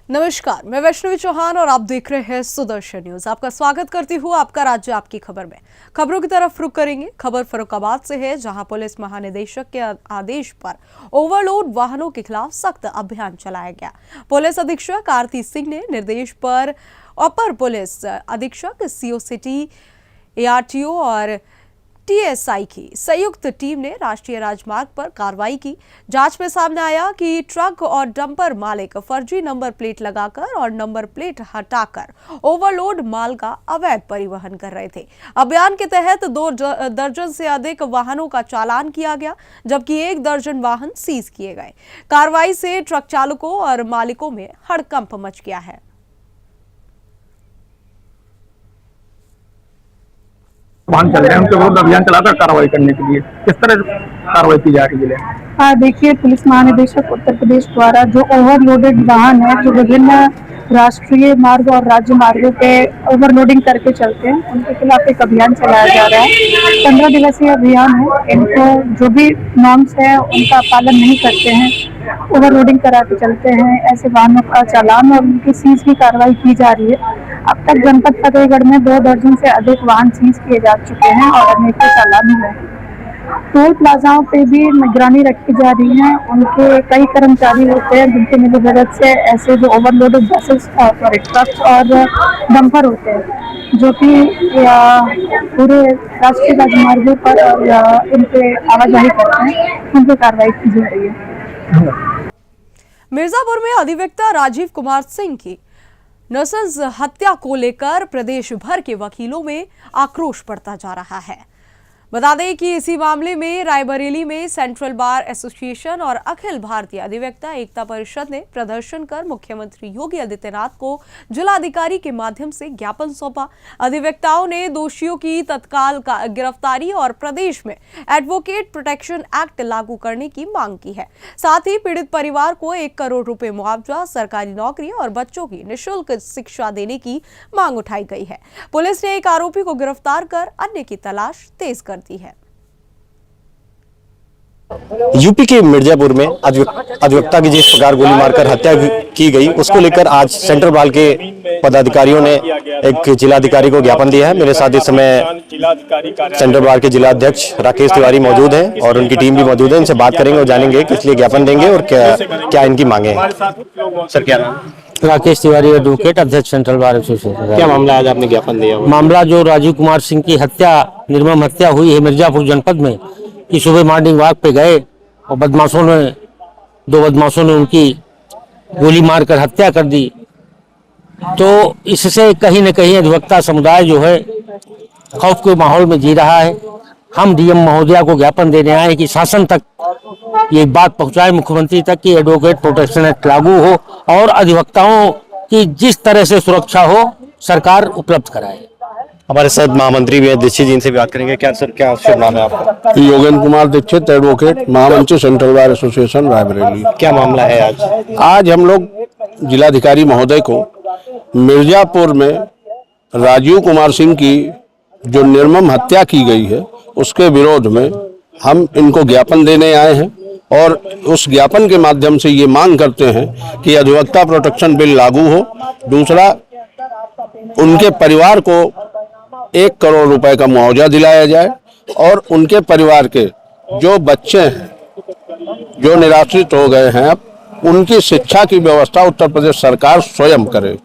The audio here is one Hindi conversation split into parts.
नमस्कार, मैं वैष्णवी चौहान और आप देख रहे हैं सुदर्शन न्यूज। आपका स्वागत करती हूँ आपका राज्य आपकी खबर में। खबरों की तरफ रुख करेंगे। खबर फर्रुखाबाद से है, जहां पुलिस महानिदेशक के आदेश पर ओवरलोड वाहनों के खिलाफ सख्त अभियान चलाया गया। पुलिस अधीक्षक आरती सिंह ने निर्देश पर अपर पुलिस अधीक्षक सीओ सिटी, एआरटीओ और टीएसआई की संयुक्त टीम ने राष्ट्रीय राजमार्ग पर कार्रवाई की। जांच में सामने आया कि ट्रक और डंपर मालिक फर्जी नंबर प्लेट लगाकर और नंबर प्लेट हटाकर ओवरलोड माल का अवैध परिवहन कर रहे थे। अभियान के तहत 2 दर्जन से अधिक वाहनों का चालान किया गया, जबकि 1 दर्जन वाहन सीज किए गए। कार्रवाई से ट्रक चालकों और मालिकों में हड़कंप मच गया है। वाहन चल रहे हैं उनके विरुद्ध अभियान चलाकर कार्रवाई करने के लिए किस तरह कार्रवाई की जा रही है? देखिए, पुलिस महानिदेशक उत्तर प्रदेश द्वारा जो ओवरलोडेड वाहन है, जो विभिन्न राष्ट्रीय मार्ग और राज्य मार्गों पे ओवरलोडिंग करके चलते हैं, उनके खिलाफ एक अभियान चलाया जा रहा है। 15 दिवसीय अभियान है। इनको जो भी नॉर्म्स है उनका पालन नहीं करते हैं, ओवरलोडिंग करा के चलते हैं, ऐसे वाहनों का चालान और उनकी सीज की कार्रवाई की जा रही है। अब तक जनपद फतेहगढ़ में 2 दर्जन से अधिक वाहन सीज किए जा चुके हैं और अनेकों चालान हुए हैं। टोल प्लाजाओं पे भी निगरानी रखी जा रही है। उनके कई कर्मचारी होते हैं जिनके मिलीभगत से ऐसे जो ओवरलोडेड बसेस और ट्रक और डंपर होते हैं, जो कि पूरे राष्ट्रीय राजमार्गों पर इन पे आवाजाही करते हैं, उन पर कार्रवाई की जा रही है। मिर्जापुर में अधिवक्ता राजीव कुमार सिंह की नर्सेज हत्या को लेकर प्रदेश भर के वकीलों में आक्रोश बढ़ता जा रहा है। बता दें कि इसी मामले में रायबरेली में सेंट्रल बार एसोसिएशन और अखिल भारतीय अधिवक्ता एकता परिषद ने प्रदर्शन कर मुख्यमंत्री योगी आदित्यनाथ को जिलाधिकारी के माध्यम से ज्ञापन सौंपा। अधिवक्ताओं ने दोषियों की तत्काल गिरफ्तारी और प्रदेश में एडवोकेट प्रोटेक्शन एक्ट लागू करने की मांग की है। साथ ही पीड़ित परिवार को 1 करोड़ रुपए मुआवजा, सरकारी नौकरी और बच्चों की निःशुल्क शिक्षा देने की मांग उठाई गई है। पुलिस ने एक आरोपी को गिरफ्तार कर अन्य की तलाश तेज कर दी है। यूपी के मिर्जापुर में अधिवक्ता की जिस प्रकार गोली मारकर हत्या की गई, उसको लेकर आज सेंट्रल बार के पदाधिकारियों ने एक जिलाधिकारी को ज्ञापन दिया है। मेरे साथ इस समय सेंट्रल बार के जिलाध्यक्ष राकेश तिवारी मौजूद हैं और उनकी टीम भी मौजूद है। इनसे बात करेंगे और जानेंगे किस लिए ज्ञापन देंगे और क्या इनकी मांगे हैं। सर, क्या नाम? राकेश तिवारी, एडवोकेट, अध्यक्ष सेंट्रल बार एसोसिएशन। क्या मामला आज आपने ज्ञापन दिया? मामला जो राजीव कुमार सिंह की हत्या, निर्मम हत्या हुई है मिर्जापुर जनपद में, कि सुबह मॉर्निंग वॉक पे गए और 2 बदमाशों ने उनकी गोली मारकर हत्या कर दी। तो इससे कहीं न कहीं अधिवक्ता समुदाय जो है खौफ के माहौल में जी रहा है। हम डीएम महोदया को ज्ञापन देने आए कि शासन तक ये बात पहुंचाए, मुख्यमंत्री तक, कि एडवोकेट प्रोटेक्शन एक्ट लागू हो और अधिवक्ताओं की जिस तरह से सुरक्षा हो सरकार उपलब्ध कराए। हमारे साथ महामंत्री भी हैं, दीक्षित जी, इनसे बात करेंगे। क्या सर, क्या शुभ नाम है आपका? योगेंद्र कुमार दीक्षित, एडवोकेट, महामंत्री सेंट्रल बार एसोसिएशन रायबरेली। क्या मामला है आज? आज हम लोग जिलाधिकारी महोदय को मिर्जापुर में राजीव कुमार सिंह की जो निर्मम हत्या की गई है उसके विरोध में हम इनको ज्ञापन देने आए हैं और उस ज्ञापन के माध्यम से ये मांग करते हैं कि अधिवक्ता प्रोटेक्शन बिल लागू हो। दूसरा, उनके परिवार को 1 करोड़ रुपए का मुआवजा दिलाया जाए और उनके परिवार के जो बच्चे हैं जो निराश्रित हो गए हैं, उनकी शिक्षा की व्यवस्था उत्तर प्रदेश सरकार स्वयं करे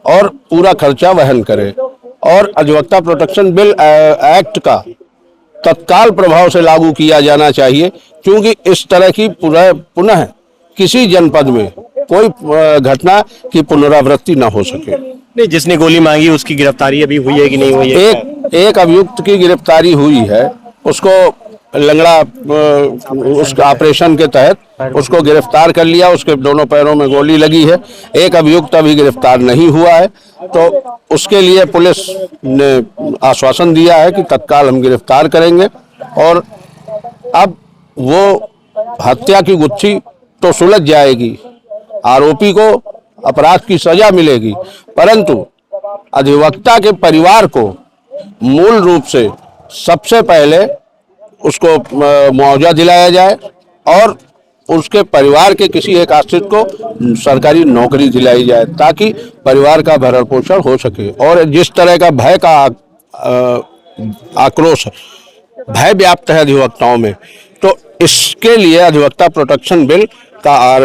और पूरा खर्चा वहन करे और अधिवक्ता प्रोटेक्शन बिल एक्ट का तत्काल प्रभाव से लागू किया जाना चाहिए, क्योंकि इस तरह की पुनः किसी जनपद में कोई घटना की पुनरावृत्ति न हो सके। नहीं, जिसने गोली मांगी उसकी गिरफ्तारी अभी हुई है कि नहीं हुई है? एक अभियुक्त की गिरफ्तारी हुई है, उसको लंगड़ा उसका ऑपरेशन के तहत उसको गिरफ्तार कर लिया, उसके दोनों पैरों में गोली लगी है। एक अभियुक्त अभी गिरफ्तार नहीं हुआ है, तो उसके लिए पुलिस ने आश्वासन दिया है कि तत्काल हम गिरफ्तार करेंगे और अब वो हत्या की गुत्थी तो सुलझ जाएगी, आरोपी को अपराध की सजा मिलेगी, परंतु अधिवक्ता के परिवार को मूल रूप से सबसे पहले उसको मुआवजा दिलाया जाए और उसके परिवार के किसी एक आश्रित को सरकारी नौकरी दिलाई जाए ताकि परिवार का भरण पोषण हो सके। और जिस तरह का भय का आक्रोश भय व्याप्त है अधिवक्ताओं में, तो इसके लिए अधिवक्ता प्रोटेक्शन बिल का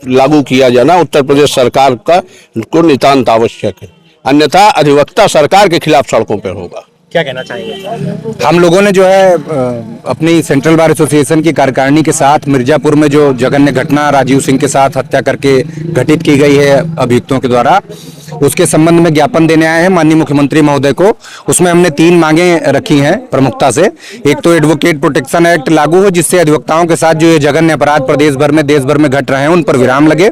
लागू किया जाना उत्तर प्रदेश सरकार को नितांत आवश्यक है, अन्यथा अधिवक्ता सरकार के खिलाफ सड़कों पर होगा। क्या कहना चाहेंगे? हम लोगों ने जो है अपनी सेंट्रल बार एसोसिएशन की कार्यकारिणी के साथ मिर्जापुर में जो जघन्य घटना राजीव सिंह के साथ हत्या करके घटित की गई है अभियुक्तों के द्वारा, उसके संबंध में ज्ञापन देने आए हैं माननीय मुख्यमंत्री महोदय को। उसमें हमने 3 मांगे रखी हैं प्रमुखता से। एक तो एडवोकेट प्रोटेक्शन एक्ट लागू हो, जिससे अधिवक्ताओं के साथ जो ये जघन्य अपराध प्रदेश भर में देश भर में घट रहे हैं उन पर विराम लगे।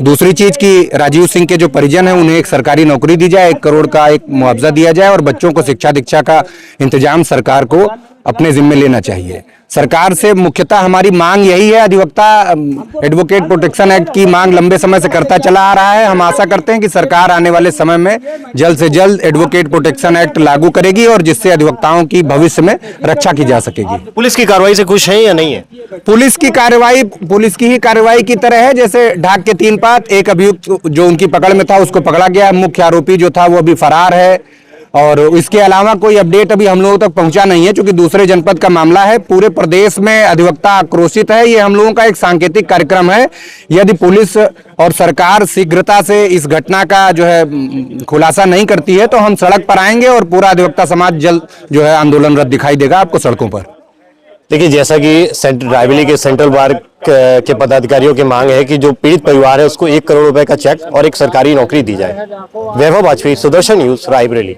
दूसरी चीज कि राजीव सिंह के जो परिजन हैं उन्हें एक सरकारी नौकरी दी जाए, 1 करोड़ का एक मुआवजा दिया जाए और बच्चों को शिक्षा दीक्षा का इंतजाम सरकार को अपने जिम्मे लेना चाहिए। सरकार से मुख्यतः हमारी मांग यही है। अधिवक्ता एडवोकेट प्रोटेक्शन एक्ट की मांग लंबे समय से करता चला आ रहा है। हम आशा करते हैं कि सरकार आने वाले समय में जल्द से जल्द एडवोकेट प्रोटेक्शन एक्ट लागू करेगी और जिससे अधिवक्ताओं की भविष्य में रक्षा की जा सकेगी। पुलिस की कार्रवाई से खुश हैं या नहीं है? पुलिस की ही कार्रवाई की तरह है। जैसे ढाक के 3 पात, एक अभियुक्त जो उनकी पकड़ में था उसको पकड़ा गया, मुख्य आरोपी जो था वो अभी फरार है और इसके अलावा कोई अपडेट अभी हम लोगों तक पहुंचा नहीं है, क्योंकि दूसरे जनपद का मामला है। पूरे प्रदेश में अधिवक्ता आक्रोशित है। ये हम लोगों का एक सांकेतिक कार्यक्रम है। यदि पुलिस और सरकार शीघ्रता से इस घटना का जो है खुलासा नहीं करती है तो हम सड़क पर आएंगे और पूरा अधिवक्ता समाज जल्द जो है आंदोलनरत दिखाई देगा आपको सड़कों पर। देखिए, जैसा कि रायबरेली के सेंट्रल बार के पदाधिकारियों की मांग है कि जो पीड़ित परिवार है उसको 1 करोड़ रुपए का चेक और एक सरकारी नौकरी दी जाए। वैभव वाजपेयी, सुदर्शन न्यूज, रायबरेली।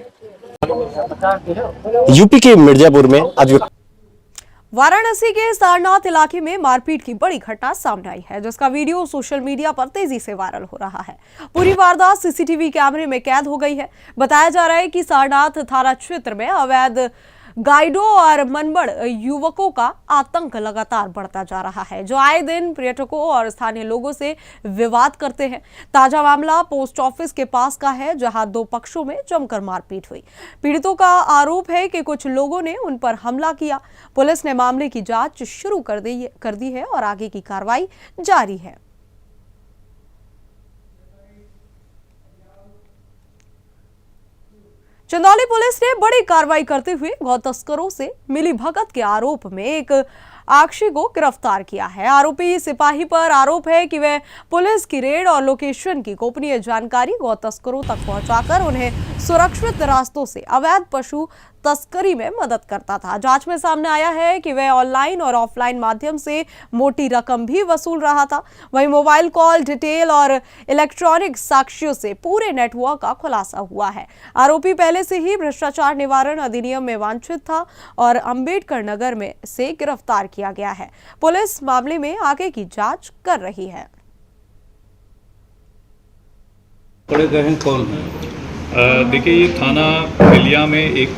यूपी के मिर्जापुर में आज वाराणसी के सारनाथ इलाके में मारपीट की बड़ी घटना सामने आई है, जिसका वीडियो सोशल मीडिया पर तेजी से वायरल हो रहा है। पूरी वारदात सीसीटीवी कैमरे में कैद हो गई है। बताया जा रहा है कि सारनाथ थाना क्षेत्र में अवैध गाइडों और मनबड़ युवकों का आतंक लगातार बढ़ता जा रहा है, जो आए दिन पर्यटकों और स्थानीय लोगों से विवाद करते हैं। ताजा मामला पोस्ट ऑफिस के पास का है, जहां 2 पक्षों में जमकर मारपीट हुई। पीड़ितों का आरोप है कि कुछ लोगों ने उन पर हमला किया। पुलिस ने मामले की जांच शुरू कर दी है और आगे की कार्रवाई जारी है। चंदौली पुलिस ने बड़ी कार्रवाई करते हुए गौ तस्करों से मिलीभगत के आरोप में एक आक्षी को गिरफ्तार किया है। आरोपी सिपाही पर आरोप है कि वह पुलिस की रेड और लोकेशन की गोपनीय जानकारी गौ तस्करों तक पहुंचाकर उन्हें सुरक्षित रास्तों से अवैध पशु तस्करी में मदद करता था। जांच में सामने आया है कि वह ऑनलाइन और ऑफलाइन माध्यम से मोटी रकम भी वसूल रहा था। वहीं मोबाइल कॉल डिटेल और इलेक्ट्रॉनिक साक्ष्यों से पूरे नेटवर्क का खुलासा हुआ है। आरोपी पहले से ही भ्रष्टाचार निवारण अधिनियम में वांछित था और अंबेडकर नगर में से गिरफ्तार किया गया है। पुलिस मामले में आगे की जांच कर रही है। पकड़े गए हैं कौन? देखिए, ये थाना बेलिया में एक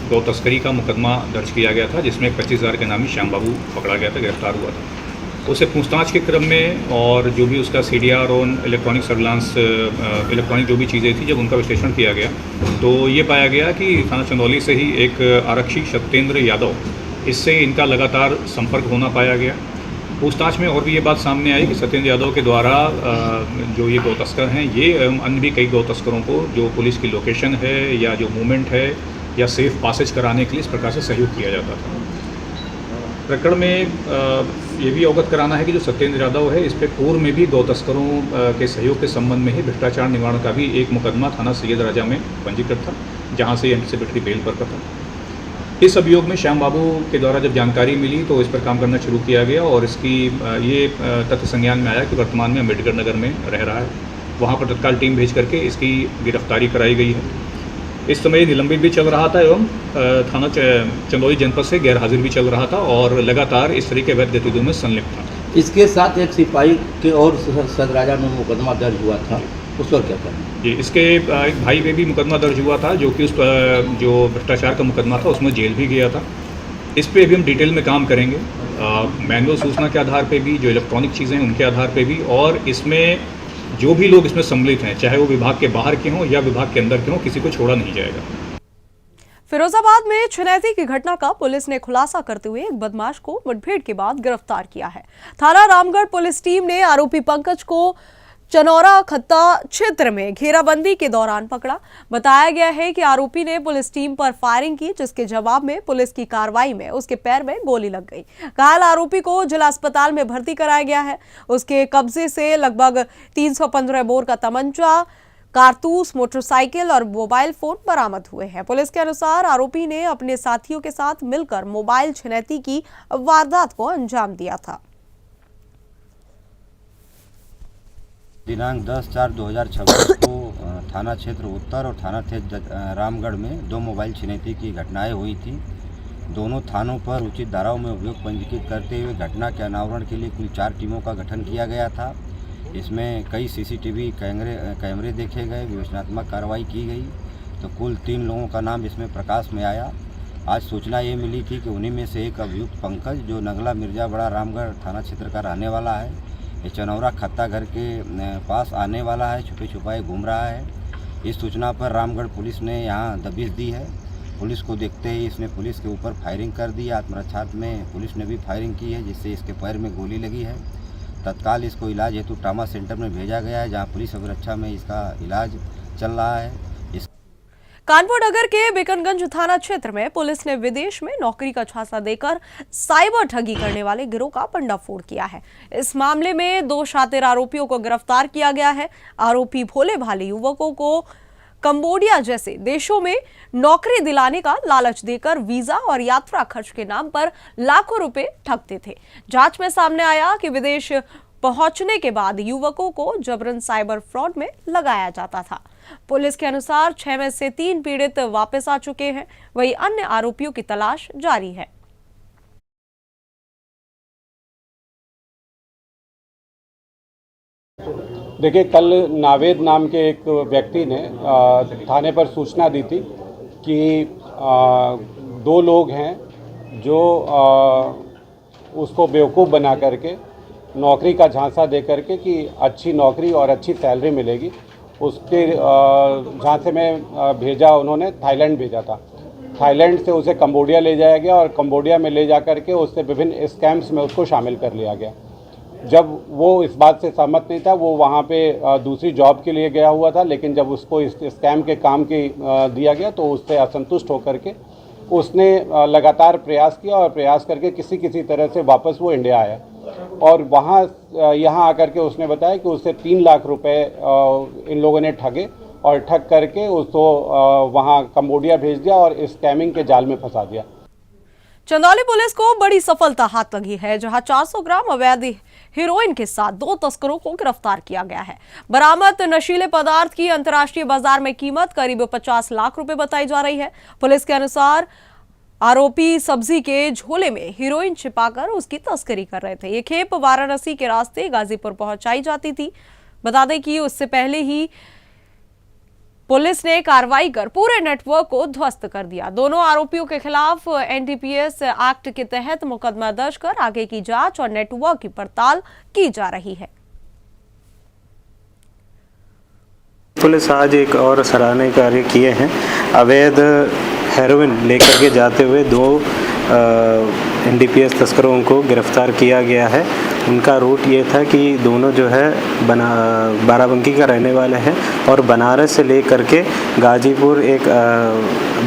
गौ तस्करी का मुकदमा दर्ज किया गया था, जिसमें 25,000 के नामी श्याम बाबू पकड़ा गया था, गिरफ्तार हुआ था। उसे पूछताछ के क्रम में और जो भी उसका CDR और इलेक्ट्रॉनिक सर्विलांस इलेक्ट्रॉनिक जो भी चीज़ें थी, जब उनका विश्लेषण किया गया तो ये पाया गया कि थाना चंदौली से ही एक आरक्षी सत्येंद्र यादव, इससे इनका लगातार संपर्क होना पाया गया। पूछताछ में और भी ये बात सामने आई कि सत्येंद्र यादव के द्वारा जो ये गौ तस्कर हैं, ये अन्य भी कई गौ तस्करों को जो पुलिस की लोकेशन है या जो मूवमेंट है या सेफ पासेज कराने के लिए इस प्रकार से सहयोग किया जाता था। प्रकरण में ये भी अवगत कराना है कि जो सत्येंद्र यादव है, इस पर पूर्व में भी गौ तस्करों के सहयोग के संबंध में ही भ्रष्टाचार निवारण का भी एक मुकदमा थाना सैयद राजा में पंजीकृत था, जहाँ से एंटीसिपेटरी बेल पर था। इस अभियोग में श्याम बाबू के द्वारा जब जानकारी मिली तो इस पर काम करना शुरू किया गया और इसकी ये तथ्य संज्ञान में आया कि वर्तमान में अम्बेडकर नगर में रह रहा है। वहाँ पर तत्काल टीम भेज करके इसकी गिरफ्तारी कराई गई है। इस समय निलंबित भी चल रहा था एवं थाना चंदौली जनपद से गैर हाजिर भी चल रहा था और लगातार इस तरह के अवैध गतिविधियों में संलिप्त था। इसके साथ एक सिपाही के और सदराजा में मुकदमा दर्ज हुआ था, उस पर क्या करना? जी, इसके एक भाई पे भी मुकदमा दर्ज हुआ था, जो कि उस जो भ्रष्टाचार का मुकदमा था उसमें जेल भी गया था। इस पे भी हम डिटेल में काम करेंगे, मैनुअल सूचना के आधार पे भी, जो इलेक्ट्रॉनिक चीज़ें हैं उनके आधार पे भी, और इसमें जो भी लोग इसमें सम्मिलित हैं, चाहे वो विभाग के बाहर के हों या विभाग के अंदर के हों, किसी को छोड़ा नहीं जाएगा। फिरोजाबाद में छिनैती की घटना का पुलिस ने खुलासा करते हुए एक बदमाश को मुठभेड़ के बाद गिरफ्तार किया है। थाना रामगढ़ पुलिस टीम ने आरोपी पंकज को चनौरा खत्ता क्षेत्र में घेराबंदी के दौरान पकड़ा। बताया गया है कि आरोपी ने पुलिस टीम पर फायरिंग की, जिसके जवाब में पुलिस की कार्रवाई में उसके पैर में गोली लग गई। घायल आरोपी को जिला अस्पताल में भर्ती कराया गया है। उसके कब्जे से लगभग 315 बोर का तमंचा, कारतूस, मोटरसाइकिल और मोबाइल फोन बरामद हुए हैं। पुलिस के अनुसार आरोपी ने अपने साथियों के साथ मिलकर मोबाइल छिनैती की वारदात को अंजाम दिया था। दिनांक 10/4/2026 को थाना क्षेत्र उत्तर और थाना क्षेत्र रामगढ़ में 2 मोबाइल छिनैती की घटनाएं हुई थी। दोनों थानों पर उचित धाराओं में अभियोग पंजीकृत करते हुए घटना के अनावरण के लिए कुल 4 टीमों का गठन किया गया था। इसमें कई CCTV कैमरे देखे गए, विवेचनात्मक कार्रवाई की गई, तो कुल 3 लोगों का नाम इसमें प्रकाश में आया। आज सूचना ये मिली थी कि उन्हीं में से एक अभियुक्त पंकज, जो नगला मिर्जा बड़ा रामगढ़ थाना क्षेत्र का रहने वाला है, ये चनौरा खत्ता घर के पास आने वाला है, छुपे छुपाए घूम रहा है। इस सूचना पर रामगढ़ पुलिस ने यहाँ दबिश दी है। पुलिस को देखते ही इसने पुलिस के ऊपर फायरिंग कर दी। आत्मरक्षा में पुलिस ने भी फायरिंग की है, जिससे इसके पैर में गोली लगी है। तत्काल इसको इलाज हेतु ट्रामा सेंटर में भेजा गया है, जहाँ पुलिस अभिरक्षा में इसका इलाज चल रहा है। कानपुर नगर के बिकनगंज थाना क्षेत्र में पुलिस ने विदेश में नौकरी का झांसा देकर साइबर ठगी करने वाले गिरोह का पर्दाफाश किया है। इस मामले में 2 शातिर आरोपियों को गिरफ्तार किया गया है। आरोपी भोले भाले युवकों को कंबोडिया जैसे देशों में नौकरी दिलाने का लालच देकर वीजा और यात्रा खर्च के नाम पर लाखों रुपए ठगते थे। जांच में सामने आया कि विदेश पहुंचने के बाद युवकों को जबरन साइबर फ्रॉड में लगाया जाता था। पुलिस के अनुसार 6 में से 3 पीड़ित वापस आ चुके हैं, वहीं अन्य आरोपियों की तलाश जारी है। देखिए, कल नावेद नाम के एक व्यक्ति ने थाने पर सूचना दी थी कि 2 लोग हैं जो उसको बेवकूफ़ बना करके नौकरी का झांसा दे करके कि अच्छी नौकरी और अच्छी सैलरी मिलेगी, उसके झांसे में भेजा। उन्होंने थाईलैंड भेजा था। थाईलैंड से उसे कंबोडिया ले जाया गया और कंबोडिया में ले जा करके उससे विभिन्न स्कैम्स में उसको शामिल कर लिया गया। जब वो इस बात से सहमत नहीं था, वो वहाँ पे दूसरी जॉब के लिए गया हुआ था, लेकिन जब उसको इस स्कैम के काम की दिया गया तो उससे असंतुष्ट होकर के उसने लगातार प्रयास किया और प्रयास करके किसी तरह से वापस वो इंडिया आया और यहाँ आकर के उसने बताया कि उससे 3 लाख रुपए इन लोगों ने ठगे और ठग करके उसको वहाँ कंबोडिया भेज दिया और स्कैमिंग के जाल में फंसा दिया। चंदौली पुलिस को बड़ी सफलता हाथ लगी है, जहां 400 ग्राम अवैध हीरोइन के साथ 2 तस्करों को गिरफ्तार किया गया है। बरामद नशीले पदार्थ की अंतर्राष्ट्रीय बाजार में कीमत करीब 50 लाख रुपए बताई जा रही है। पुलिस के अनुसार आरोपी सब्जी के झोले में हीरोइन छिपाकर उसकी तस्करी कर रहे थे। ये खेप वाराणसी के रास्ते गाजीपुर पहुंचाई जाती थी। बता दें कि उससे पहले ही पुलिस ने कार्रवाई कर पूरे नेटवर्क को ध्वस्त कर दिया। दोनों आरोपियों के खिलाफ NDPS एक्ट के तहत मुकदमा दर्ज कर आगे की जांच और नेटवर्क की पड़ताल की जा रही है। पुलिस आज एक और सराहनीय कार्य किए हैं। अवैध हेरोइन लेकर के जाते हुए 2 NDPS तस्करों को गिरफ्तार किया गया है। उनका रूट ये था कि दोनों जो है बाराबंकी का रहने वाले हैं और बनारस से लेकर के गाजीपुर एक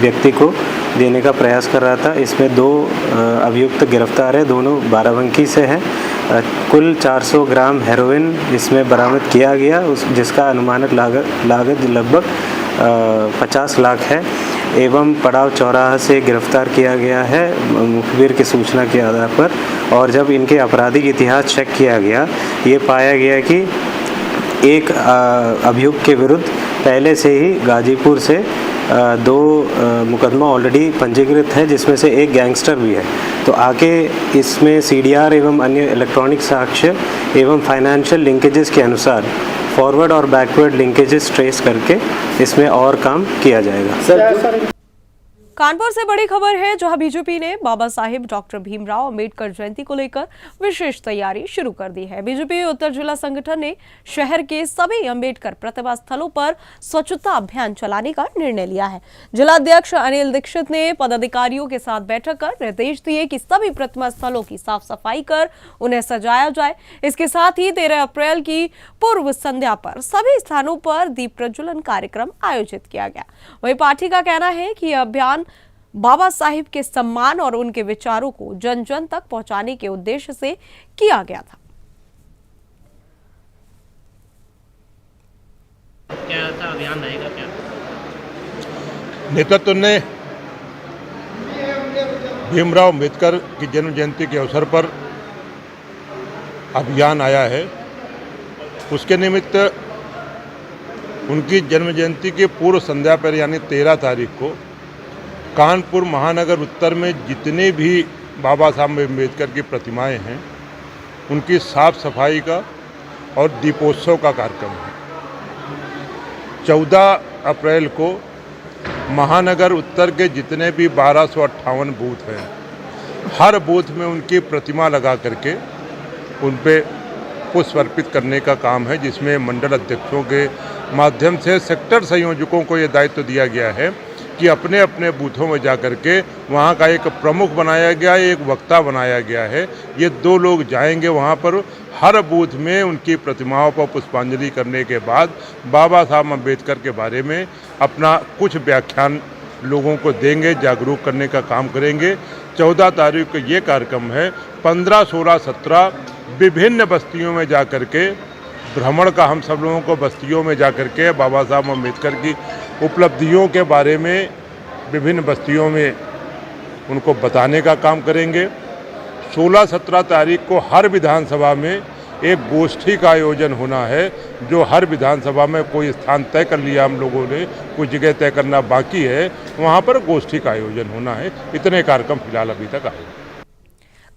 व्यक्ति को देने का प्रयास कर रहा था। इसमें 2 अभियुक्त गिरफ्तार है, दोनों बाराबंकी से हैं। कुल 400 ग्राम हेरोइन इसमें बरामद किया गया, जिसका अनुमानित लागत लगभग 50 लाख है एवं पड़ाव चौराहा से गिरफ्तार किया गया है मुखबिर की सूचना के आधार पर। और जब इनके आपराधिक इतिहास चेक किया गया, ये पाया गया कि एक अभियुक्त के विरुद्ध पहले से ही गाजीपुर से 2 मुकदमा ऑलरेडी पंजीकृत है, जिसमें से एक गैंगस्टर भी है। तो आगे इसमें CDR एवं अन्य इलेक्ट्रॉनिक साक्ष्य एवं फाइनेंशियल लिंकेजेस के अनुसार फॉरवर्ड और बैकवर्ड लिंकेजेस ट्रेस करके इसमें और काम किया जाएगा। कानपुर से बड़ी खबर है, जहां बीजेपी ने बाबा साहिब डॉक्टर भीमराव अंबेडकर जयंती को लेकर विशेष तैयारी शुरू कर दी है। बीजेपी उत्तर जिला संगठन ने शहर के सभी अंबेडकर प्रतिमा स्थलों पर स्वच्छता अभियान चलाने का निर्णय लिया है। जिला अध्यक्ष अनिल दीक्षित ने पदाधिकारियों के साथ बैठक कर निर्देश दिए कि सभी प्रतिमा स्थलों की साफ सफाई कर उन्हें सजाया जाए। इसके साथ ही 13 अप्रैल की पूर्व संध्या पर सभी स्थानों पर दीप प्रज्वलन कार्यक्रम आयोजित किया गया। वहीं पार्टी का कहना है कि यह अभियान बाबा साहिब के सम्मान और उनके विचारों को जन जन तक पहुंचाने के उद्देश्य से किया गया था। क्या ऐसा अभियान रहेगा क्या? नेतृत्व ने भीमराव अंबेडकर की जन्म जयंती के अवसर पर अभियान आया है। उसके निमित्त उनकी जन्म जयंती की पूर्व संध्या पर यानी 13 तारीख को कानपुर महानगर उत्तर में जितने भी बाबा साहब अम्बेडकर की प्रतिमाएं हैं उनकी साफ सफाई का और दीपोत्सव का कार्यक्रम है। 14 अप्रैल को महानगर उत्तर के जितने भी 1258 बूथ हैं, हर बूथ में उनकी प्रतिमा लगा करके उन पे पुष्प अर्पित करने का काम है, जिसमें मंडल अध्यक्षों के माध्यम से सेक्टर संयोजकों को ये दायित्व दिया गया है कि अपने अपने बूथों में जाकर के वहाँ का एक प्रमुख बनाया गया है, एक वक्ता बनाया गया है। ये 2 लोग जाएंगे वहाँ पर, हर बूथ में उनकी प्रतिमाओं पर पुष्पांजलि करने के बाद बाबा साहब अम्बेडकर के बारे में अपना कुछ व्याख्यान लोगों को देंगे, जागरूक करने का काम करेंगे। 14 तारीख को ये कार्यक्रम है। 15, 16, 17 विभिन्न बस्तियों में जाकर के भ्रमण का हम सब लोगों को बस्तियों में जाकर के बाबा साहब अम्बेडकर की उपलब्धियों के बारे में विभिन्न बस्तियों में उनको बताने का काम करेंगे। 16, 17 तारीख को हर विधानसभा में एक गोष्ठी का आयोजन होना है, जो हर विधानसभा में कोई स्थान तय कर लिया हम लोगों ने, कुछ जगह तय करना बाकी है, वहाँ पर गोष्ठी का आयोजन होना है। इतने कार्यक्रम फिलहाल अभी तक आए।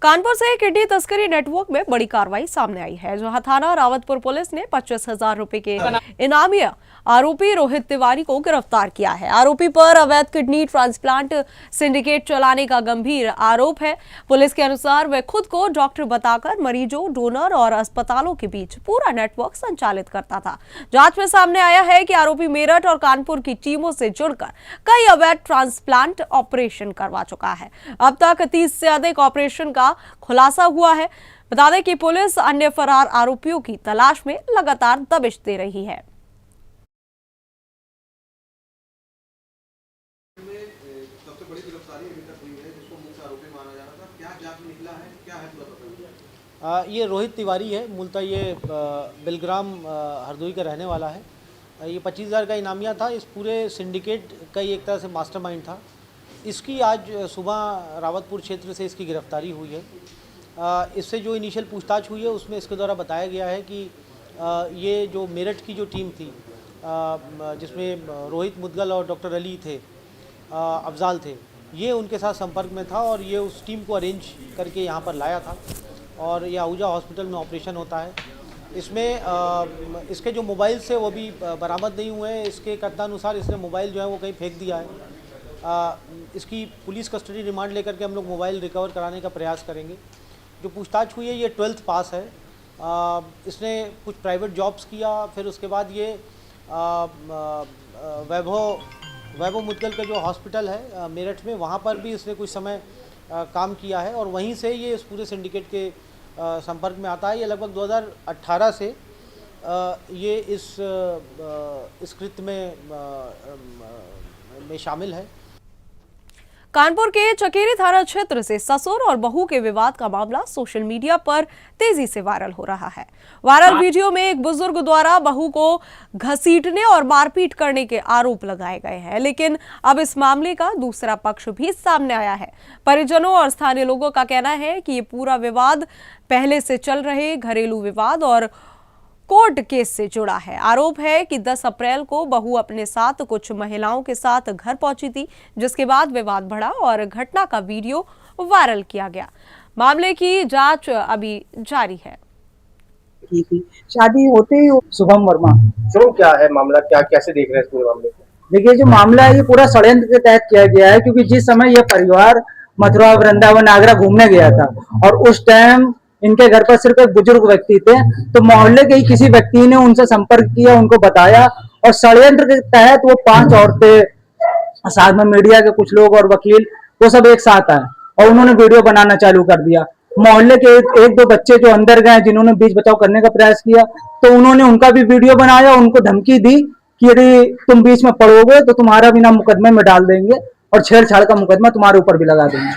कानपुर से किडनी तस्करी नेटवर्क में बड़ी कार्रवाई सामने आई है, जहां थाना रावतपुर पुलिस ने 25,000 रुपए के इनामिया आरोपी रोहित तिवारी को गिरफ्तार किया है। आरोपी पर अवैध किडनी ट्रांसप्लांट सिंडिकेट चलाने का गंभीर आरोप है। पुलिस के अनुसार वह खुद को डॉक्टर बताकर मरीजों, डोनर और अस्पतालों के बीच पूरा नेटवर्क संचालित करता था। जांच में सामने आया है कि आरोपी मेरठ और कानपुर की टीमों से जुड़कर कई अवैध ट्रांसप्लांट ऑपरेशन करवा चुका है। अब तक 30 से अधिक ऑपरेशन का खुलासा हुआ है। बता दें कि पुलिस अन्य फरार आरोपियों की तलाश में लगातार दबिश दे रही है। सबसे बड़ी गिरफ्तारी अभी तक हुई है, जिसको मुख्य आरोपी माना जा रहा था, क्या जांच में निकला है, क्या है पूरा पता? ये रोहित तिवारी है, मूलतः ये बिलग्राम हरदोई का रहने वाला है। ये 25,000 का इनामिया था। इस पूरे सिंडिकेट का ये एक तरह से मास्टरमाइंड था। इसकी आज सुबह रावतपुर क्षेत्र से इसकी गिरफ्तारी हुई है। इससे जो इनिशियल पूछताछ हुई है उसमें इसके द्वारा बताया गया है कि ये जो मेरठ की जो टीम थी, जिसमें रोहित मुदगल और डॉक्टर अली थे, अफजाल थे, ये उनके साथ संपर्क में था और ये उस टीम को अरेंज करके यहाँ पर लाया था और ये आहूजा हॉस्पिटल में ऑपरेशन होता है। इसमें इसके जो मोबाइल से वो भी बरामद नहीं हुए हैं। इसके कथनानुसार इसने मोबाइल जो है वो कहीं फेंक दिया है। इसकी पुलिस कस्टडी रिमांड लेकर के हम लोग मोबाइल रिकवर कराने का प्रयास करेंगे। जो पूछताछ हुई है ये 12th पास है। इसने कुछ प्राइवेट जॉब्स किया, फिर उसके बाद ये वैभव मुदगल का जो हॉस्पिटल है मेरठ में, वहाँ पर भी इसने कुछ समय काम किया है और वहीं से ये इस पूरे सिंडिकेट के संपर्क में आता है। ये लगभग 2018 से ये इस कृत्य में शामिल है। कानपुर के चकेरी थाना क्षेत्र से ससुर और बहू के विवाद का मामला सोशल मीडिया पर तेजी से वायरल हो रहा है। वायरल वीडियो में एक बुजुर्ग द्वारा बहू को घसीटने और मारपीट करने के आरोप लगाए गए हैं, लेकिन अब इस मामले का दूसरा पक्ष भी सामने आया है। परिजनों और स्थानीय लोगों का कहना है कि ये पूरा विवाद पहले से चल रहे घरेलू विवाद और कोर्ट केस से जुड़ा है। आरोप है कि 10 अप्रैल को बहू अपने साथ कुछ महिलाओं के साथ घर पहुंची थी, जिसके बाद विवाद बढ़ा और घटना का वीडियो वायरल किया गया। मामले की जांच अभी जारी है। शादी होते ही शुभम वर्मा। शुभम, क्या है मामला, क्या कैसे देख रहे हैं इस पूरे मामले को? देखिए जो मामला है ये पूरा षड्यंत्र के तहत किया गया है, क्योंकि जिस समय यह परिवार मथुरा, वृंदावन, आगरा घूमने गया था और उस टाइम इनके घर पर सिर्फ एक बुजुर्ग व्यक्ति थे, तो मोहल्ले के ही किसी व्यक्ति ने उनसे संपर्क किया, उनको बताया और षड्यंत्र के तहत वो 5 औरतें साथ में मीडिया के कुछ लोग और वकील वो सब एक साथ आए और उन्होंने वीडियो बनाना चालू कर दिया। मोहल्ले के एक दो बच्चे जो अंदर गए जिन्होंने बीच बचाव करने का प्रयास किया, तो उन्होंने उनका भी वीडियो बनाया, उनको धमकी दी कि यदि तुम बीच में पड़ोगे तो तुम्हारा भी नाम मुकदमे में डाल देंगे और छेड़छाड़ का मुकदमा तुम्हारे ऊपर भी लगा देंगे।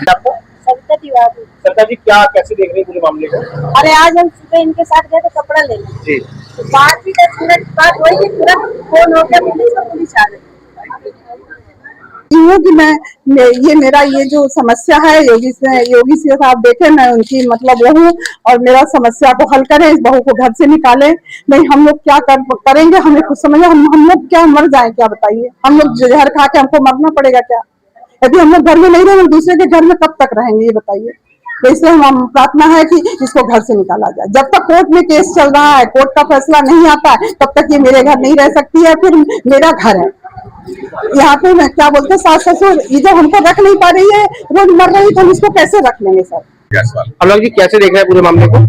सरकार जी क्या कैसे देख रही है पूरे मामले को? अरे आज हम सुबह इनके साथ गए तो कपड़ा लेने जी, तो 5-10 मिनट बाद वही तुरंत फोन हो गया पुलिस और पुलिस आ गई। कि ये मेरा ये जो समस्या है योगी से आप देखें, मैं उनकी मतलब वो हूँ और मेरा समस्या को हल करें, इस बहू को घर से निकालें। नहीं हम लोग क्या करेंगे, हमें कुछ समझ, हम लोग क्या मर जाए क्या बताइए? हम लोग जहर खा के हमको मरना पड़ेगा क्या? यदि हम लोग घर में नहीं रहे दूसरे के घर में कब तक रहेंगे ये बताइए? तो इसलिए हम प्रार्थना है कि इसको घर से निकाला जाए। जब तक कोर्ट में केस चल रहा है, कोर्ट का फैसला नहीं आता है, तब तक ये मेरे घर नहीं रह सकती है। फिर मेरा घर है यहाँ पे, मैं क्या बोलते सास ससुर, ये जो हमको रख नहीं पा रही है, रोज मर रही, तो हम इसको कैसे रख लेंगे सर? हम लोग जी कैसे देख रहे हैं पूरे मामले को?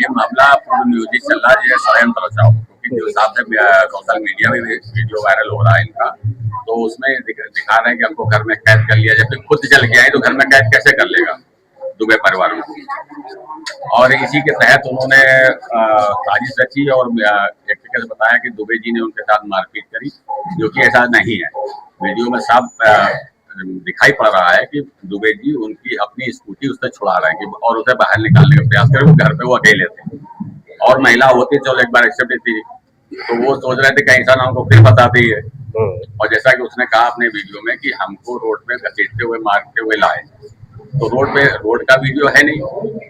ये मामला पूर्ण नियोजित चल रहा है, षड्यंत्र रचा हो, क्योंकि जो हिसाब से सोशल मीडिया में वीडियो वायरल हो रहा है इनका, तो उसमें दिखा रहे हैं कि हमको घर में कैद कर लिया, जब खुद चल गया है तो घर में कैद कैसे कर लेगा दुबे परिवार में। और इसी के तहत उन्होंने साजिश रची और एक तरीके से बताया कि दुबे जी ने उनके साथ मारपीट करी, जो कि ऐसा नहीं है। वीडियो में साफ दिखाई पड़ रहा है कि दुबे जी उनकी अपनी स्कूटी उससे छुड़ा रहे हैं कि और उसे बाहर निकालने का प्रयास करें। वो घर पे वो अकेले थे और महिला होती चलो एक बार एक्सेप्ट थी, तो वो सोच रहे थे कहीं सा ना उनको फिर बताती है। और जैसा कि उसने कहा अपने वीडियो में कि हमको रोड पे घसीटते हुए मारते हुए लाए, तो रोड का वीडियो है नहीं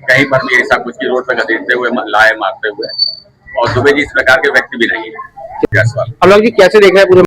कहीं पर भी ऐसा कुछ कि रोड पे घसीटते हुए लाए मारते हुए, और दुबे जी इस प्रकार के व्यक्ति भी नहीं है। हम लोग जी कैसे देख रहे हैं पूरे?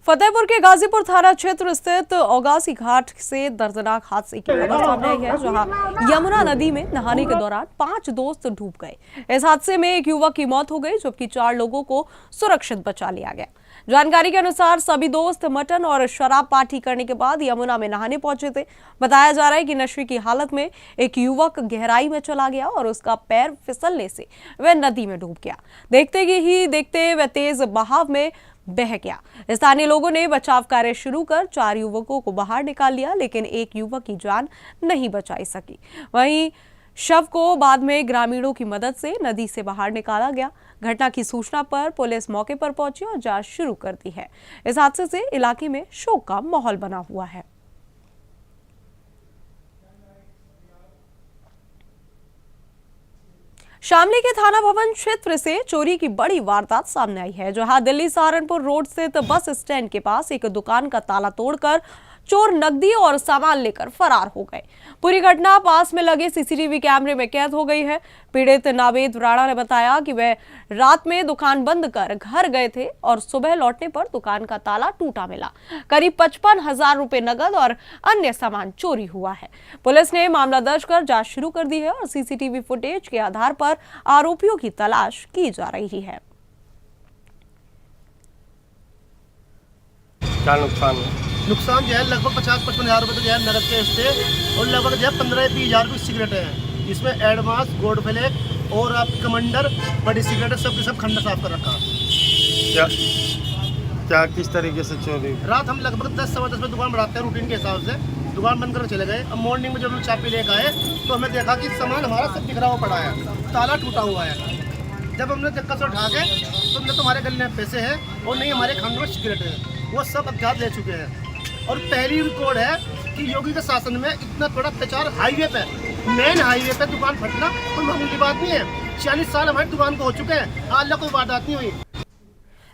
फतेहपुर के गाजीपुर थाना क्षेत्र स्थित औगासी घाट से दर्दनाक हादसे की खबर सामने आई है, जहां यमुना नदी में नहाने के दौरान 5 दोस्त डूब गए। इस हादसे में एक युवक की मौत हो गई, जबकि 4 लोगों को सुरक्षित बचा लिया गया। जानकारी के अनुसार सभी दोस्त मटन और शराब पार्टी करने के बाद यमुना में नहाने पहुंचे थे। बताया जा रहा है कि नशे की हालत में एक युवक गहराई में चला गया और उसका पैर फिसलने से वह नदी में डूब गया। देखते ही देखते वह तेज बहाव में बह गया। स्थानीय लोगों ने बचाव कार्य शुरू कर 4 युवकों को बाहर निकाल लिया, लेकिन एक युवक की जान नहीं बचाई सकी। वहीं शव को बाद में ग्रामीणों की मदद से नदी से बाहर निकाला गया। घटना की सूचना पर पुलिस मौके पर पहुंची और जांच शुरू कर दी है। इस हादसे से इलाके में शोक का माहौल बना हुआ है। शामली के थाना भवन क्षेत्र से चोरी की बड़ी वारदात सामने आई है, जहां दिल्ली सहारनपुर रोड स्थित बस स्टैंड के पास एक दुकान का ताला तोड़कर चोर नकदी और सामान लेकर फरार हो गए। पूरी घटना पास में लगे सीसीटीवी कैमरे में कैद हो गई है। पीड़ित नावेद राणा ने बताया कि वह रात में दुकान बंद कर घर गए थे और सुबह लौटने पर दुकान का ताला टूटा मिला। करीब 55,000 रुपए नकद और अन्य सामान चोरी हुआ है। पुलिस ने मामला दर्ज कर जांच शुरू कर दी है और सीसीटीवी फुटेज के आधार पर आरोपियों की तलाश की जा रही है। क्या नुकसान जो है लगभग 50-55 हज़ार रुपये तो जो है नगद कैश थे और लगभग जो है 15-20 हज़ार रुपये सिगरेट है। इसमें एडवांस, गोल्ड फ्लैग और आप कमांडर बड़ी सिगरेट सब खंडा साफ कर रखा। क्या किस तरीके से चोरी? रात हम लगभग 10-10 में दुकान बढ़ाते हैं रूटीन के हिसाब से, दुकान बंद कर चले गए। अब मॉर्निंग में जब हम चाबी लेकर आए तो हमें देखा कि सामान हमारा सब बिखरा हुआ पड़ा है, ताला टूटा हुआ है। जब हमने धक्का से उठा के तो हमने तुम्हारे गले में पैसे हैं और नहीं हमारे खाने में सिगरेट है, वो सब अज्ञात ले चुके हैं। और पहली रिकॉर्ड है कि योगी के शासन में इतना बड़ा प्रचार हाईवे पे, मेन हाईवे पे दुकान फटना कोई मामूली की बात नहीं है। 40 साल हमारी दुकान को हो चुके हैं, आज तक कोई वारदात नहीं हुई।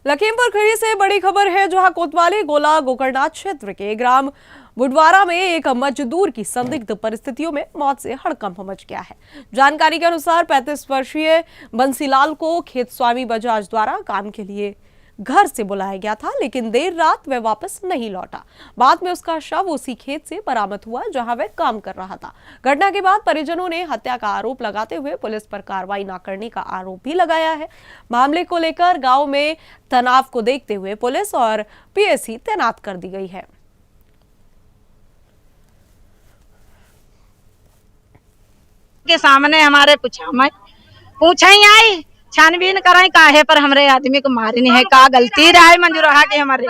लखीमपुर खीरी से बड़ी खबर है, जहां कोतवाली गोला गोकरनाथ क्षेत्र के ग्राम बुडवारा में एक मजदूर की संदिग्ध परिस्थितियों में मौत से हड़कंप मच गया है। जानकारी के अनुसार 35 वर्षीय बंसीलाल को खेत स्वामी बजाज द्वारा काम के लिए घर से बुलाया गया था, लेकिन देर रात वह वापस नहीं लौटा। बाद में उसका शव उसी खेत से बरामद हुआ जहां वह काम कर रहा था। घटना के बाद परिजनों ने हत्या का आरोप लगाते हुए पुलिस पर कार्रवाई न करने का आरोप भी लगाया है। मामले को लेकर गांव में तनाव को देखते हुए पुलिस और पीएससी तैनात कर दी गई है। के सामने हमारे पूछा ही आई, छानबीन कराई काहे पर हमरे आदमी को मारी नहीं है, का गलती रहा मंजूर रहा कि हमारे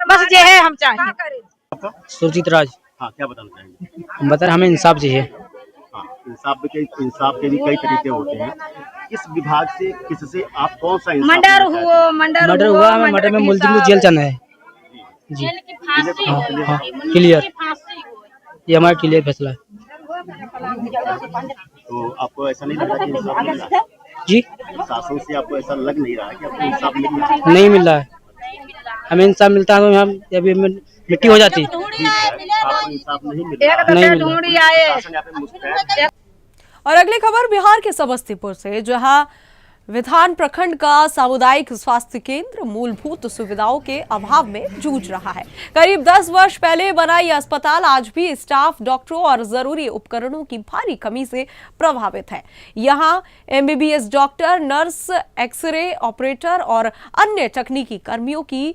बस ये है हम चाहिए। सुरजीत राज। हाँ, क्या बताना चाहेंगे? हम बता रहे हमें इंसाफ चाहिए। हाँ, इंसाफ के भी कई तरीके होते हैं। किस विभाग से, किससे आप कौन सा इंसाफ? मर्डर हुआ, हमें मर्डर में मुलजिम को जेल जाना है जी। हाँ, क्लियर, ये हमारा क्लियर फैसला है। तो आपको ऐसा नहीं लगता कि इंसाफ मिल रहा है? जी, शासन से आपको ऐसा लग नहीं रहा है कि आपको इंसाफ मिल रहा है? नहीं मिल रहा है। हमें इंसाफ मिलता है तो हम अभी मिट्टी हो जाती। आपको इंसाफ नहीं मिल रहा है? नहीं मिल रहा है। और अगली खबर बिहार के समस्तीपुर से, जहां विधान प्रखंड का सामुदायिक स्वास्थ्य केंद्र मूलभूत सुविधाओं के अभाव में जूझ रहा है। करीब 10 वर्ष पहले बना यह अस्पताल आज भी स्टाफ, डॉक्टरों और जरूरी उपकरणों की भारी कमी से प्रभावित है। यहां MBBS doctor, nurse, X ray operator और अन्य तकनीकी कर्मियों की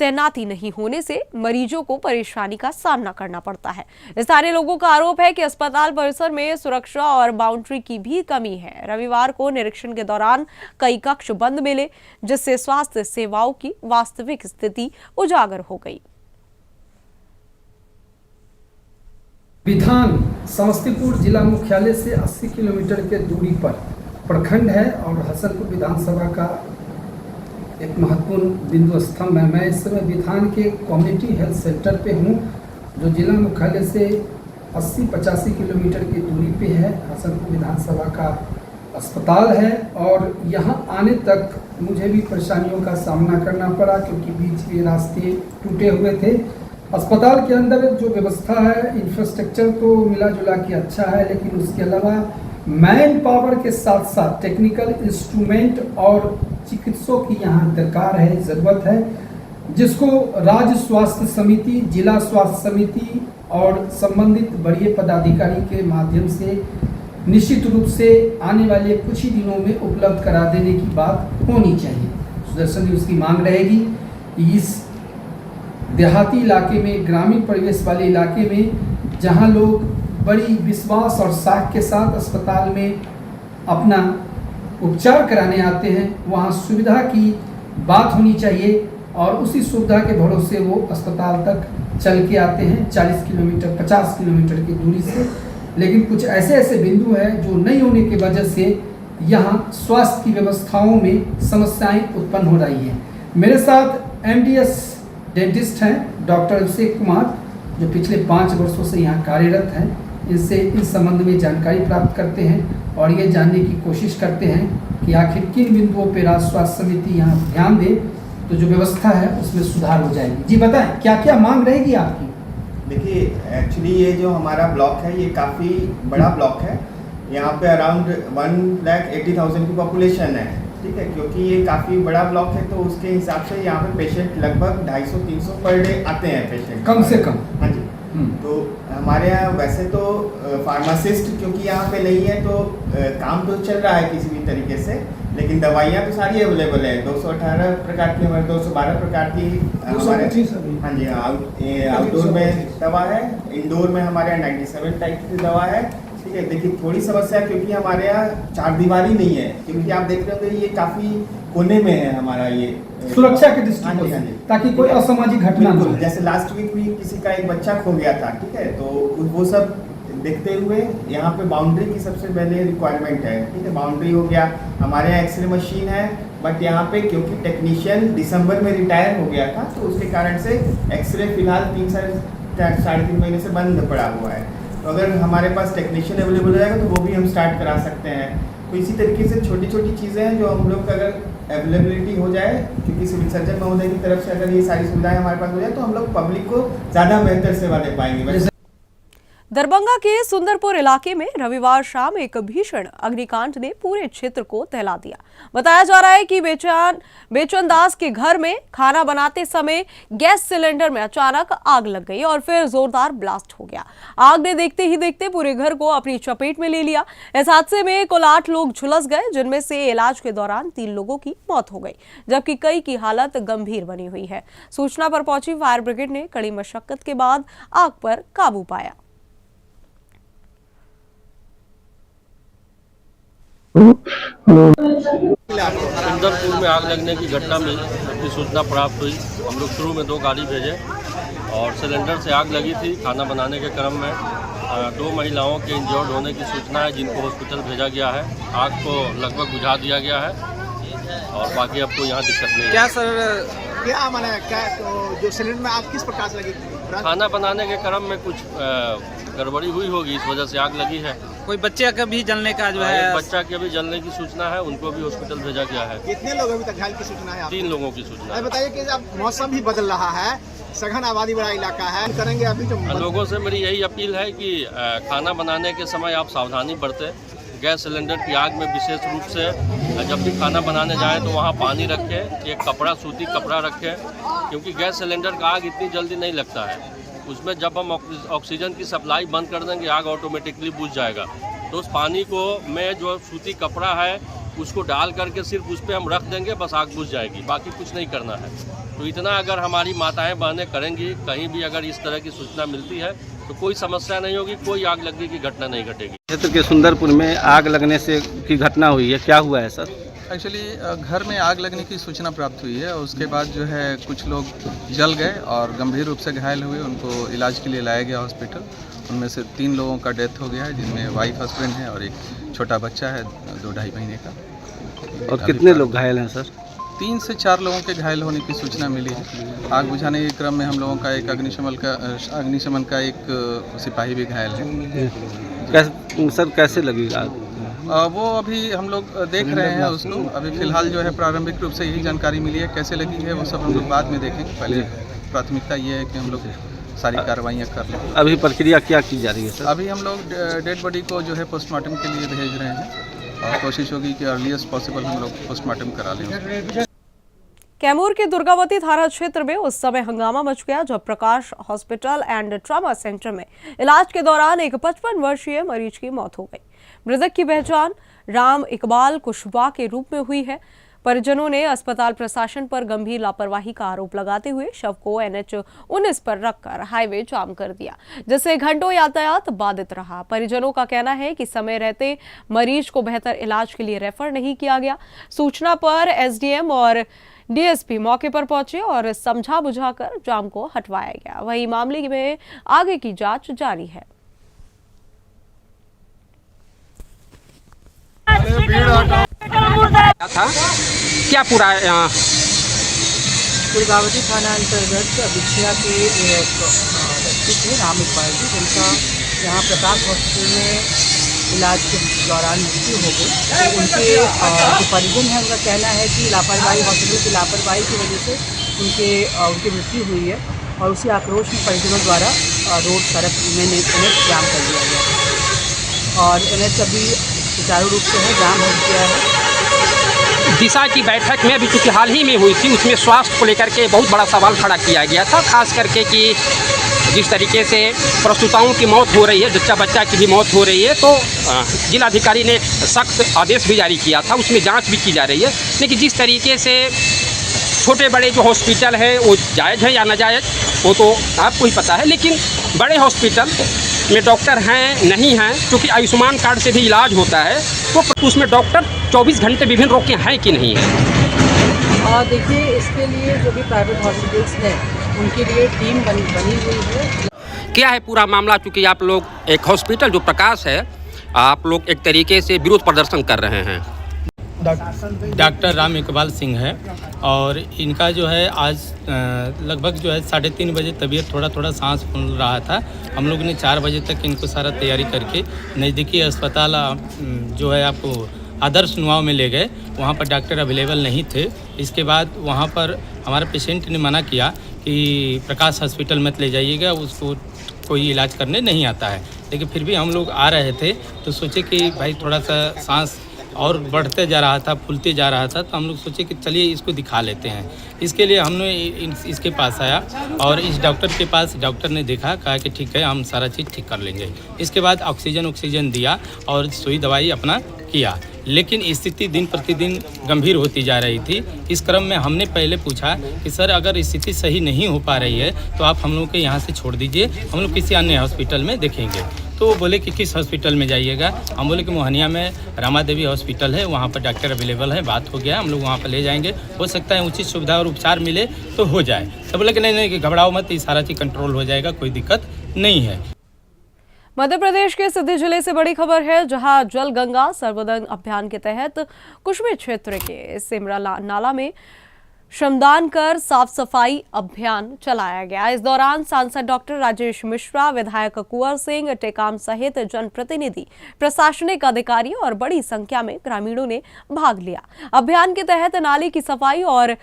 तैनाती नहीं होने से मरीजों को परेशानी का सामना करना पड़ता है। स्थानीय लोगों का आरोप है कि अस्पताल परिसर में सुरक्षा और बाउंड्री की भी कमी है। रविवार को निरीक्षण के दौरान कई कक्ष बंद मिले, जिससे स्वास्थ्य सेवाओं की वास्तविक स्थिति उजागर हो गई। विधान समस्तीपुर जिला मुख्यालय से 80 किलोमीटर के दूरी पर प्रखंड है और हसनपुर विधानसभा का एक महत्वपूर्ण बिंदु स्तंभ है। मैं इस समय विधान के कम्युनिटी हेल्थ सेंटर पे हूँ, जो जिला मुख्यालय से 80-85 किलोमीटर की दूरी पे है। हसनपुर विधानसभा का अस्पताल है और यहाँ आने तक मुझे भी परेशानियों का सामना करना पड़ा, क्योंकि बीच में रास्ते टूटे हुए थे। अस्पताल के अंदर जो व्यवस्था है, इंफ्रास्ट्रक्चर तो मिला जुला के अच्छा है, लेकिन उसके अलावा मैन पावर के साथ साथ टेक्निकल इंस्ट्रूमेंट और चिकित्सकों की यहाँ दरकार है, ज़रूरत है, जिसको राज्य स्वास्थ्य समिति, जिला स्वास्थ्य समिति और संबंधित बड़े पदाधिकारी के माध्यम से निश्चित रूप से आने वाले कुछ ही दिनों में उपलब्ध करा देने की बात होनी चाहिए। सुदर्शन जी, उसकी मांग रहेगी कि इस देहाती इलाके में, ग्रामीण परिवेश वाले इलाके में, जहाँ लोग बड़ी विश्वास और साख के साथ अस्पताल में अपना उपचार कराने आते हैं, वहाँ सुविधा की बात होनी चाहिए और उसी सुविधा के भरोसे वो अस्पताल तक चल के आते हैं 40 किलोमीटर 50 किलोमीटर की दूरी से। लेकिन कुछ ऐसे बिंदु हैं जो नहीं होने की वजह से यहाँ स्वास्थ्य की व्यवस्थाओं में समस्याएं उत्पन्न हो रही हैं। मेरे साथ एमडीएस डेंटिस्ट हैं डॉक्टर अभिषेक कुमार, जो पिछले 5 वर्षों से यहाँ कार्यरत हैं। इनसे इस संबंध में जानकारी प्राप्त करते हैं और ये जानने की कोशिश करते हैं कि आखिर किन बिंदुओं पर राज्य स्वास्थ्य समिति यहाँ ध्यान दे तो जो व्यवस्था है उसमें सुधार हो जाएगी। जी बताएं, क्या क्या मांग रहेगी आपकी? देखिए, एक्चुअली ये जो हमारा ब्लॉक है, ये काफ़ी बड़ा ब्लॉक है। यहाँ पे अराउंड 1,80,000 की पॉपुलेशन है, ठीक है। क्योंकि ये काफ़ी बड़ा ब्लॉक है तो उसके हिसाब से यहाँ पे पेशेंट लगभग 250-300 पर डे आते हैं पेशेंट, कम से कम। हाँ जी। तो हमारे यहाँ वैसे तो फार्मासिस्ट क्योंकि यहाँ पे नहीं है तो काम तो चल रहा है किसी भी तरीके से, लेकिन दवाइयाँ तो सारी अवेलेबल है। 218 प्रकार की, हमारे 212 प्रकार की हमारे, हाँ जी, आउटडोर में दवा है, इंडोर में हमारे यहाँ 97 टाइप की दवा है, ठीक है। देखिए, थोड़ी समस्या क्योंकि हमारे यहाँ 4 दीवारी नहीं है, क्योंकि आप देख रहे होंगे ये काफ़ी कोने में है हमारा ये सुरक्षा के दृष्टिकोण से, ताकि कोई असामाजिक घटना न हो। जैसे लास्ट वीक भी किसी का एक बच्चा खो गया था, ठीक है। तो वो सब देखते हुए यहाँ पे बाउंड्री की सबसे पहले रिक्वायरमेंट है, ठीक है। बाउंड्री हो गया, हमारे यहाँ एक्सरे मशीन है, बट यहाँ पे क्योंकि टेक्नीशियन दिसंबर में रिटायर हो गया था तो उसके कारण से एक्सरे फिलहाल 3-3.5 महीने से बंद पड़ा हुआ है। तो अगर हमारे पास टेक्नीशियन अवेलेबल हो जाएगा तो वो भी हम स्टार्ट करा सकते हैं। तो इसी तरीके से छोटी छोटी चीज़ें हैं जो हम लोग का अगर अवेलेबिलिटी हो जाए, क्योंकि सिविल सर्जन महोदय की तरफ से अगर ये सारी सुविधाएं हमारे पास हो जाए तो हम लोग पब्लिक को ज़्यादा बेहतर सेवा दे पाएंगे। दरभंगा के सुंदरपुर इलाके में रविवार शाम एक भीषण अग्निकांड ने पूरे क्षेत्र को दहला दिया। बताया जा रहा है कि बेचन दास के घर में खाना बनाते समय गैस सिलेंडर में अचानक आग लग गई और फिर जोरदार ब्लास्ट हो गया। आग ने देखते ही देखते पूरे घर को अपनी चपेट में ले लिया। इस हादसे में कुल 8 लोग झुलस गए, जिनमें से इलाज के दौरान 3 लोगों की मौत हो गई, जबकि कई की हालत गंभीर बनी हुई है। सूचना पर पहुंची फायर ब्रिगेड ने कड़ी मशक्कत के बाद आग पर काबू पाया। सुंदरपुर में आग लगने की घटना में अपनी सूचना प्राप्त हुई। हम लोग शुरू में 2 गाड़ी भेजे और सिलेंडर से आग लगी थी। खाना बनाने के क्रम में 2 महिलाओं के इंजर्ड होने की सूचना है, जिनको हॉस्पिटल भेजा गया है। आग को लगभग बुझा दिया गया है और बाकी आपको यहाँ दिक्कत नहीं। क्या सर, क्या माने क्या तो जो सिलेंडर में आग किस प्रकार से लगी? खाना बनाने के क्रम में कुछ गड़बड़ी हुई होगी, इस वजह से आग लगी है। कोई बच्चे का भी जलने का जो है, एक बच्चा के भी जलने की सूचना है, उनको भी हॉस्पिटल भेजा गया है। कितने लोग अभी तक घायल की सूचना है? 3 लोगों की सूचना है। बताइए कि अब मौसम भी बदल रहा है, सघन आबादी वाला इलाका है, करेंगे अभी जो लोगों से मेरी यही अपील है कि खाना बनाने के समय आप सावधानी बरतें। गैस सिलेंडर की आग में विशेष रूप से जब भी खाना बनाने जाएं तो वहाँ पानी रखें, एक कपड़ा, सूती कपड़ा रखें, क्योंकि गैस सिलेंडर का आग इतनी जल्दी नहीं लगता है। उसमें जब हम ऑक्सीजन की सप्लाई बंद कर देंगे आग ऑटोमेटिकली बुझ जाएगा। तो उस पानी को में जो सूती कपड़ा है उसको डाल करके सिर्फ उस पर हम रख देंगे, बस आग बुझ जाएगी, बाकी कुछ नहीं करना है। तो इतना अगर हमारी माताएं बहनें करेंगी, कहीं भी अगर इस तरह की सूचना मिलती है तो कोई समस्या नहीं होगी, कोई आग लगने की घटना नहीं घटेगी। क्षेत्र के सुंदरपुर में आग लगने से की घटना हुई है, क्या हुआ है सर? एक्चुअली घर में आग लगने की सूचना प्राप्त हुई है, उसके बाद जो है कुछ लोग जल गए और गंभीर रूप से घायल हुए, उनको इलाज के लिए लाया गया हॉस्पिटल। उनमें से 3 लोगों का डेथ हो गया है, जिनमें वाइफ हस्बैंड है और एक छोटा बच्चा है 2-2.5 महीने का। और कितने लोग घायल हैं सर? 3 से 4 लोगों के घायल होने की सूचना मिली है। आग बुझाने के क्रम में हम लोगों का एक अग्निशमन का एक सिपाही भी घायल है। सर कैसे लगी आग? वो अभी हम लोग देख रहे हैं उसको। अभी फिलहाल जो है प्रारंभिक रूप से यही जानकारी मिली है, कैसे लगी है वो सब हम लोग बाद में देखेंगे। पहले प्राथमिकता ये है कि हम लोग सारी कार्रवाइयाँ कर लें। अभी प्रक्रिया क्या की जा रही है सर? अभी हम लोग डेड बॉडी को जो है पोस्टमार्टम के लिए भेज रहे हैं और कोशिश होगी कि अर्लीस्ट पॉसिबल हम लोग पोस्टमार्टम करा लें। कैमूर के दुर्गावती थाना क्षेत्र में उस समय हंगामा मच गया जब प्रकाश हॉस्पिटल एंड ट्रॉमा सेंटर में इलाज के दौरान एक 55 वर्षीय मरीज की मौत हो गई। मृतक की पहचान राम इकबाल कुशवाहा के रूप में हुई है। परिजनों ने अस्पताल प्रशासन पर गंभीर लापरवाही का आरोप लगाते हुए शव को NH-19 पर रखकर हाईवे जाम कर दिया, जिससे घंटों यातायात बाधित रहा। परिजनों का कहना है कि समय रहते मरीज को बेहतर इलाज के लिए रेफर नहीं किया गया। सूचना पर SDM और DSP मौके पर पहुंचे और समझा बुझाकर जाम को हटवाया गया। वहीं मामले में आगे की जांच जारी है। था क्या पूरा यहाँ दुर्गावती थाना अंतर्गत बिछिया के एक व्यक्ति थे राम इकबाल जी, जिनका यहाँ प्रकाश हॉस्पिटल में इलाज के दौरान मृत्यु हो गई। तो उनके जो परिजन है उनका कहना है कि लापरवाही, हॉस्पिटल की लापरवाही की वजह से उनकी मृत्यु हुई है और उसी आक्रोश में परिजनों द्वारा रोड सड़क में NH जाम कर दिया गया और NH अभी सुचारू रूप से है, जाम हो गया है। दिशा की बैठक में अभी चूँकि हाल ही में हुई थी, उसमें स्वास्थ्य को लेकर के बहुत बड़ा सवाल खड़ा किया गया था, खास करके कि जिस तरीके से प्रसूताओं की मौत हो रही है, बच्चा की भी मौत हो रही है, तो जिलाधिकारी ने सख्त आदेश भी जारी किया था, उसमें जांच भी की जा रही है। लेकिन जिस तरीके से छोटे बड़े जो हॉस्पिटल है वो जायज़ है या नाजायज़ वो तो आपको ही पता है, लेकिन बड़े हॉस्पिटल में डॉक्टर हैं नहीं हैं, क्योंकि आयुष्मान कार्ड से भी इलाज होता है, तो उसमें डॉक्टर 24 घंटे विभिन्न रोग के हैं कि नहीं है। देखिए, इसके लिए जो भी प्राइवेट हॉस्पिटल्स हैं उनके लिए टीम बनी हुई है। क्या है पूरा मामला? चूँकि आप लोग एक हॉस्पिटल जो प्रकाश है, आप लोग एक तरीके से विरोध प्रदर्शन कर रहे हैं। डॉक्टर राम इकबाल सिंह है और इनका जो है आज लगभग जो है 3:30 बजे तबीयत थोड़ा सांस फूल रहा था। हम लोग ने 4 बजे तक इनको सारा तैयारी करके नज़दीकी अस्पताल जो है आपको आदर्श नुआव में ले गए। वहाँ पर डॉक्टर अवेलेबल नहीं थे। इसके बाद वहाँ पर हमारे पेशेंट ने मना किया कि प्रकाश हॉस्पिटल मत ले जाइएगा, उसको कोई इलाज करने नहीं आता है। लेकिन फिर भी हम लोग आ रहे थे तो सोचे कि भाई थोड़ा सा सांस और बढ़ते जा रहा था, फूलते जा रहा था, तो हम लोग सोचे कि चलिए इसको दिखा लेते हैं। इसके लिए हमने इसके पास आया और इस डॉक्टर के पास, डॉक्टर ने देखा, कहा कि ठीक है हम सारा चीज़ ठीक कर लेंगे। इसके बाद ऑक्सीजन दिया और सुई दवाई अपना किया, लेकिन स्थिति दिन प्रतिदिन गंभीर होती जा रही थी। इस क्रम में हमने पहले पूछा कि सर अगर स्थिति सही नहीं हो पा रही है तो आप हम लोग के यहाँ से छोड़ दीजिए, हम लोग किसी अन्य हॉस्पिटल में देखेंगे। तो वो बोले कि किस हॉस्पिटल में जाइएगा। हम बोले कि मोहनिया में रमा देवी हॉस्पिटल है, वहाँ पर डॉक्टर अवेलेबल है, बात हो गया, हम लोग वहाँ पर ले जाएंगे, हो सकता है उचित सुविधा और उपचार मिले तो हो जाए। तो बोले कि नहीं घबराओ मत, ये सारा चीज़ कंट्रोल हो जाएगा, कोई दिक्कत नहीं है। मध्य प्रदेश के सिद्धि जिले से बड़ी खबर है, जहां जल गंगा सर्वोदय अभियान के तहत कुशमी क्षेत्र के सिमरा नाला में श्रमदान कर साफ सफाई अभियान चलाया गया। इस दौरान सांसद डॉक्टर राजेश मिश्रा, विधायक कुंवर सिंह टेकाम सहित जनप्रतिनिधि, प्रशासनिक अधिकारी और बड़ी संख्या में ग्रामीणों ने भाग लिया। अभियान के तहत नाले की सफाई और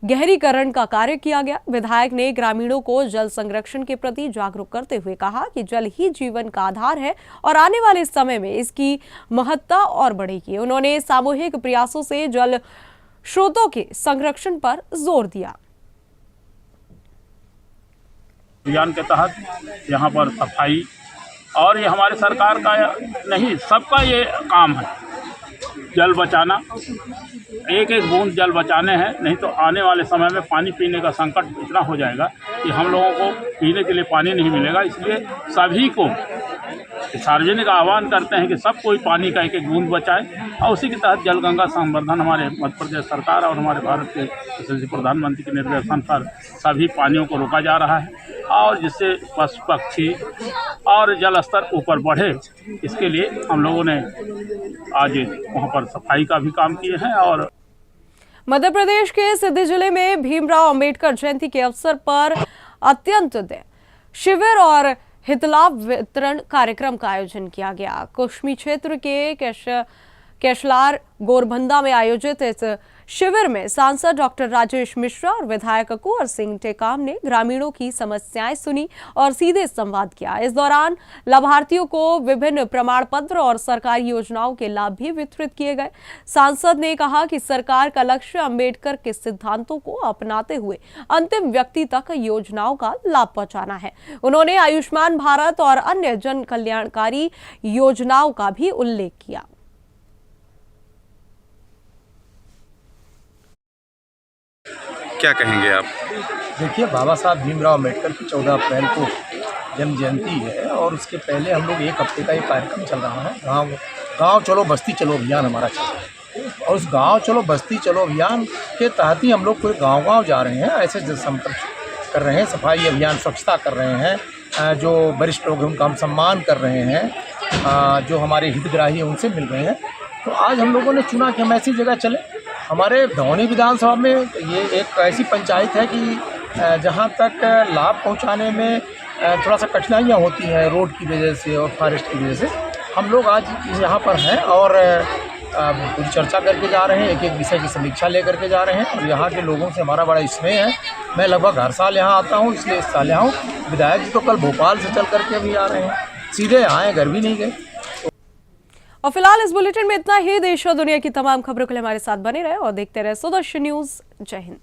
गहरीकरण का कार्य किया गया। विधायक ने ग्रामीणों को जल संरक्षण के प्रति जागरूक करते हुए कहा कि जल ही जीवन का आधार है और आने वाले समय में इसकी महत्ता और बढ़ेगी। उन्होंने सामूहिक प्रयासों से जल स्रोतों के संरक्षण पर जोर दिया। अभियान के तहत यहाँ पर सफाई, और ये हमारे सरकार का नहीं, सबका ये काम है जल बचाना। एक एक बूंद जल बचाने हैं, नहीं तो आने वाले समय में पानी पीने का संकट इतना हो जाएगा कि हम लोगों को पीने के लिए पानी नहीं मिलेगा। इसलिए सभी को सार्वजनिक आह्वान करते हैं कि सब कोई पानी का एक एक बूंद बचाए, और उसी के तहत जल गंगा संवर्धन हमारे मध्य प्रदेश सरकार और हमारे भारत के यशस्वी प्रधानमंत्री के निर्देशन पर सभी पानियों को रोका जा रहा है, और जिससे पशु पक्षी और जल स्तर ऊपर बढ़े, इसके लिए हम लोगों ने आज वहाँ पर सफाई का भी काम किए हैं। और मध्य प्रदेश के सिद्धि जिले में भीमराव अंबेडकर जयंती के अवसर पर अत्यंत शिविर और हितलाभ वितरण कार्यक्रम का आयोजन किया गया। कुशमी क्षेत्र के कैशलार गोरबंदा में आयोजित इस शिविर में सांसद डॉक्टर राजेश मिश्रा और विधायक कुंवर सिंह टेकाम ने ग्रामीणों की समस्याएं सुनी और सीधे संवाद किया। इस दौरान लाभार्थियों को विभिन्न प्रमाण पत्र और सरकारी योजनाओं के लाभ भी वितरित किए गए। सांसद ने कहा कि सरकार का लक्ष्य अंबेडकर के सिद्धांतों को अपनाते हुए अंतिम व्यक्ति तक योजनाओं का लाभ पहुंचाना है। उन्होंने आयुष्मान भारत और अन्य जन कल्याणकारी योजनाओं का भी उल्लेख किया। क्या कहेंगे आप? देखिए, बाबा साहब भीमराव अम्बेडकर की 14 अप्रैल को जन्म जयंती है, और उसके पहले हम लोग एक हफ्ते का ये कार्यक्रम चल रहा है। गाँव चलो बस्ती चलो अभियान हमारा चल रहा है, और उस गाँव चलो बस्ती चलो अभियान के तहत ही हम लोग पूरे गाँव जा रहे हैं, ऐसे जनसंपर्क कर रहे हैं, सफाई अभियान, स्वच्छता कर रहे हैं, जो वरिष्ठ लोग हैं उनका हम सम्मान कर रहे हैं, जो हमारे हितग्राही हैं उनसे मिल रहे हैं। तो आज हम लोगों ने चुना कि हम ऐसी जगह चलें। हमारे धौनी विधानसभा में ये एक ऐसी पंचायत है कि जहाँ तक लाभ पहुँचाने में थोड़ा सा कठिनाइयाँ होती हैं रोड की वजह से और फॉरेस्ट की वजह से। हम लोग आज यहाँ पर हैं और पूरी चर्चा करके जा रहे हैं, एक एक विषय की समीक्षा लेकर के जा रहे हैं, और यहाँ के लोगों से हमारा बड़ा स्नेह है। मैं लगभग हर साल यहाँ आता हूँ, इसलिए इस साल यहाँ हूँ। विधायक जी तो कल भोपाल से चल करके भी आ रहे हैं, सीधे आए, घर भी नहीं गए। और फिलहाल इस बुलेटिन में इतना ही। देश और दुनिया की तमाम खबरों के लिए हमारे साथ बने रहे और देखते रहे सुदर्शन न्यूज। जय हिंद।